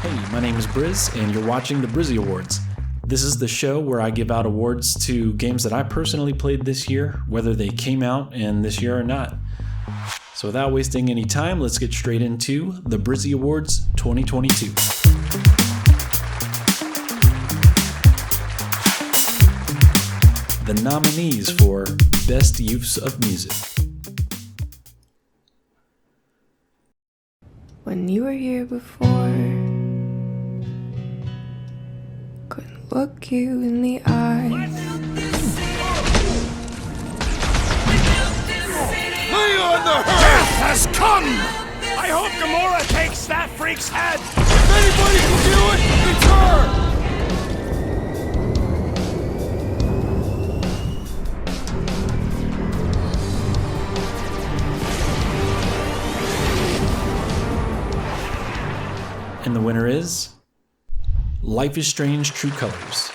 Hey, my name is Briz, and you're watching the Brizzy Awards. This is the show where I give out awards to games that I personally played this year, whether they came out in this year or not. So without wasting any time, let's get straight into the Brizzy Awards 2022. The nominees for Best Use of Music. When you were here before, couldn't look you in the eye. Lay on the hearth! Death has come! I hope Gamora takes that freak's head! If anybody can do it, it's her! And the winner is Life is Strange True Colors.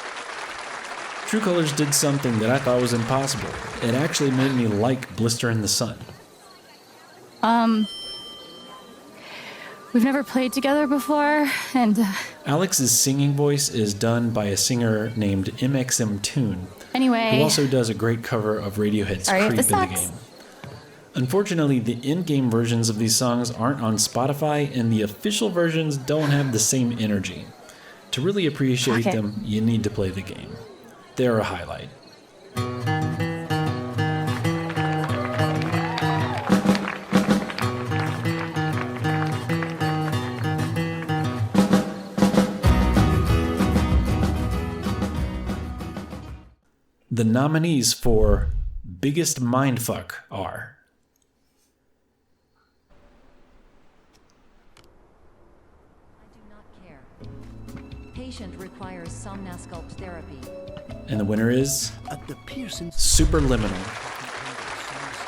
True Colors did something that I thought was impossible. It actually made me like Blister in the Sun. We've never played together before, and Alex's singing voice is done by a singer named MXM Toon, anyway, who also does a great cover of Radiohead's Sorry if Creep this in the sucks. game. Unfortunately, the in-game versions of these songs aren't on Spotify, and the official versions don't have the same energy. To really appreciate Okay. them, you need to play the game. They're a highlight. The nominees for Biggest Mindfuck are I do not care. Patient requires Somnasculpt therapy. and the winner is At the Pearson Superliminal.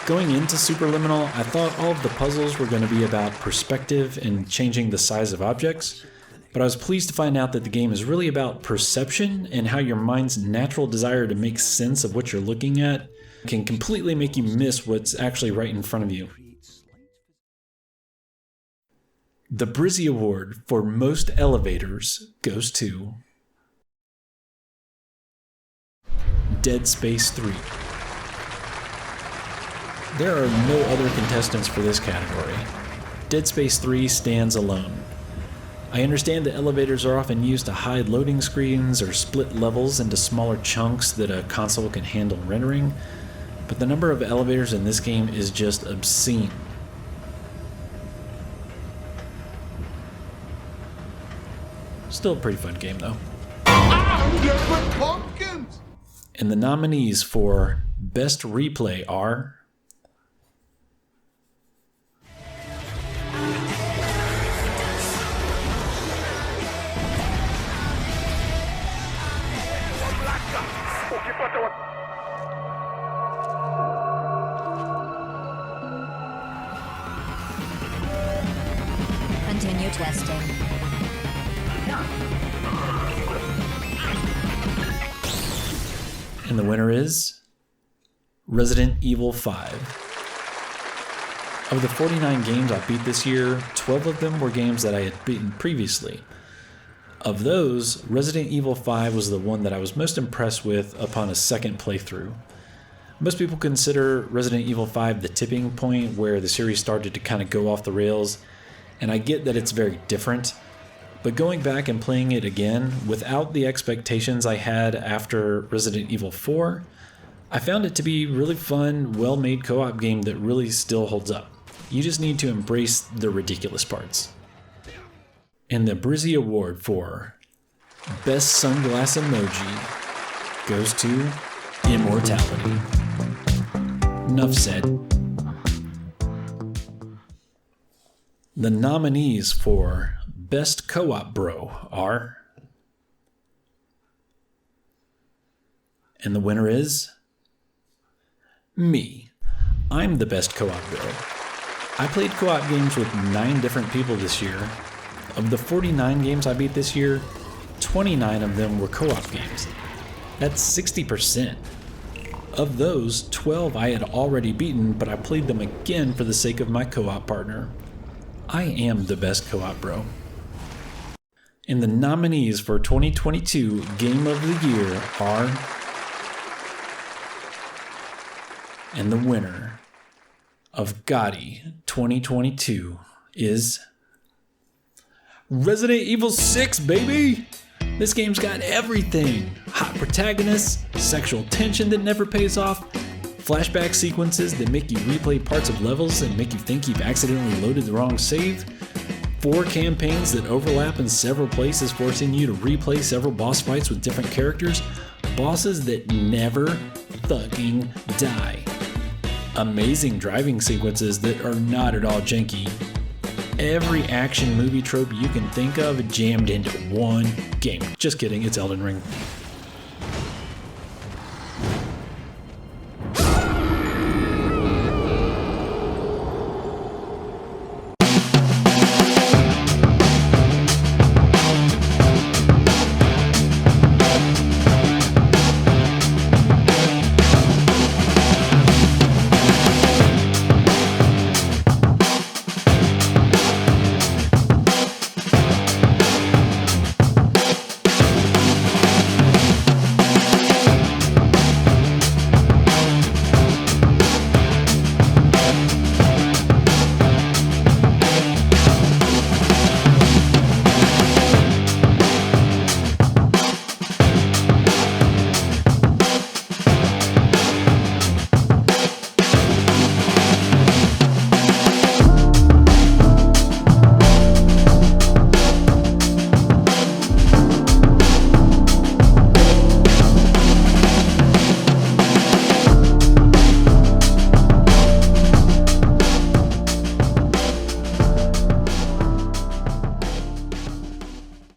Going into Superliminal, I thought all of the puzzles were going to be about perspective and changing the size of objects, but I was pleased to find out that the game is really about perception and how your mind's natural desire to make sense of what you're looking at can completely make you miss what's actually right in front of you. The Brizzy Award for Most Elevators goes to Dead Space 3. There are no other contestants for this category. Dead Space 3 stands alone. I understand that elevators are often used to hide loading screens or split levels into smaller chunks that a console can handle rendering, but the number of elevators in this game is just obscene. Still a pretty fun game though. different pumpkins! And the nominees for Best Replay are Continue testing. And the winner is Resident Evil 5. Of the 49 games I beat this year, 12 of them were games that I had beaten previously. Of those, Resident Evil 5 was the one that I was most impressed with upon a second playthrough. Most people consider Resident Evil 5 the tipping point where the series started to kind of go off the rails, and I get that it's very different. But going back and playing it again, without the expectations I had after Resident Evil 4, I found it to be a really fun, well-made co-op game that really still holds up. You just need to embrace the ridiculous parts. And the Brizzy Award for Best Sunglass Emoji goes to Immortality. Enough said. The nominees for Best Co-op Bro are, and the winner is me. I'm the best co-op bro. I played co-op games with 9 different people this year. Of the 49 games I beat this year, 29 of them were co-op games. That's 60%. Of those, 12 I had already beaten, but I played them again for the sake of my co-op partner. I am the best co-op bro. And the nominees for 2022 Game of the Year are... And the winner of GOTY 2022 is... Resident Evil 6, baby! This game's got everything. Hot protagonists, sexual tension that never pays off, flashback sequences that make you replay parts of levels and make you think you've accidentally loaded the wrong save, 4 campaigns that overlap in several places, forcing you to replay several boss fights with different characters, bosses that never fucking die, amazing driving sequences that are not at all janky, every action movie trope you can think of jammed into one game. Just kidding, it's Elden Ring.